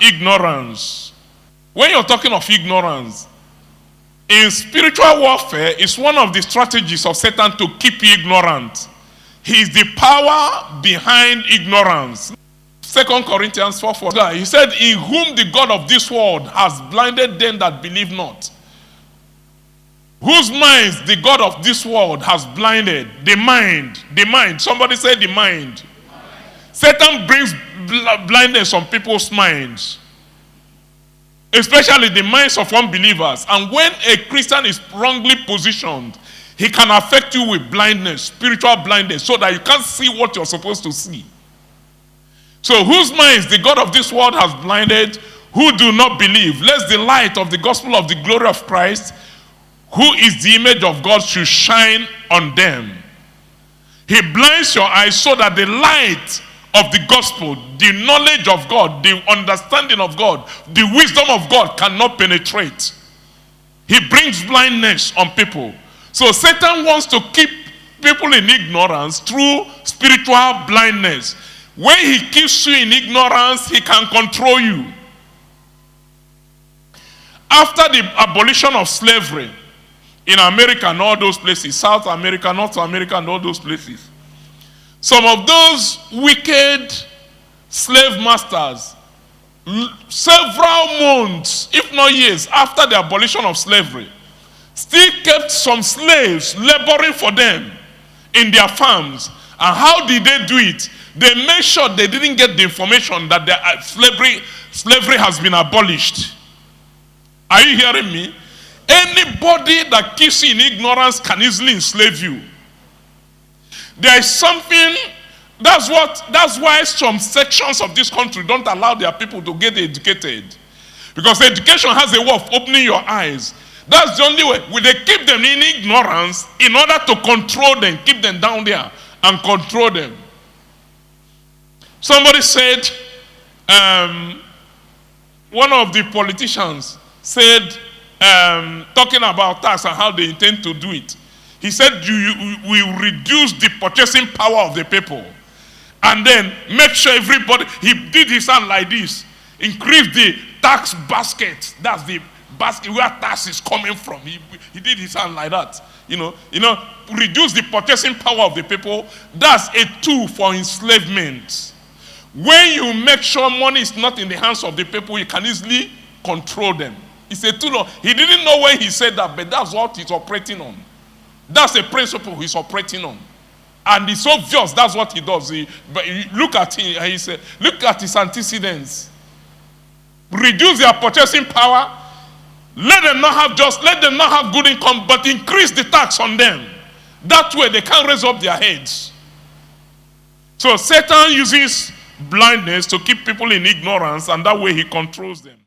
ignorance. When you're talking of ignorance, in spiritual warfare, it's one of the strategies of Satan to keep you ignorant. He is the power behind ignorance. 2 Corinthians 4:4. He said, in whom the God of this world has blinded them that believe not. Whose minds the God of this world has blinded? The mind. The mind. Somebody say the mind. Satan brings blindness on people's minds, especially the minds of unbelievers. And when a Christian is wrongly positioned, he can affect you with blindness, spiritual blindness, so that you can't see what you're supposed to see. So whose minds the God of this world has blinded, who do not believe, lest the light of the gospel of the glory of Christ, who is the image of God, should shine on them. He blinds your eyes so that the light of the gospel, the knowledge of God, the understanding of God, the wisdom of God cannot penetrate. He brings blindness on people. So Satan wants to keep people in ignorance through spiritual blindness. When he keeps you in ignorance, he can control you. After the abolition of slavery in America and all those places, South America, North America and all those places, some of those wicked slave masters, several months, if not years, after the abolition of slavery, still kept some slaves laboring for them in their farms. And how did they do it? They made sure they didn't get the information that slavery has been abolished. Are you hearing me? Anybody that keeps you in ignorance can easily enslave you. There is something, that's why some sections of this country don't allow their people to get educated. Because education has a way of opening your eyes. That's the only way. They keep them in ignorance in order to control them, keep them down there and control them. Somebody said, one of the politicians said, talking about tax and how they intend to do it. He said, we reduce the purchasing power of the people. And then make sure everybody, he did his hand like this, increase the tax basket. That's the basket where tax is coming from. He did his hand like that. You know, reduce the purchasing power of the people. That's a tool for enslavement. When you make sure money is not in the hands of the people, you can easily control them. It's a tool. He didn't know when he said that, but that's what he's operating on. That's a principle he's operating on. And it's obvious that's what he does. But look at him, he said, look at his antecedents. Reduce their purchasing power. Let them not have good income, but increase the tax on them. That way they can't raise up their heads. So Satan uses blindness to keep people in ignorance, and that way he controls them.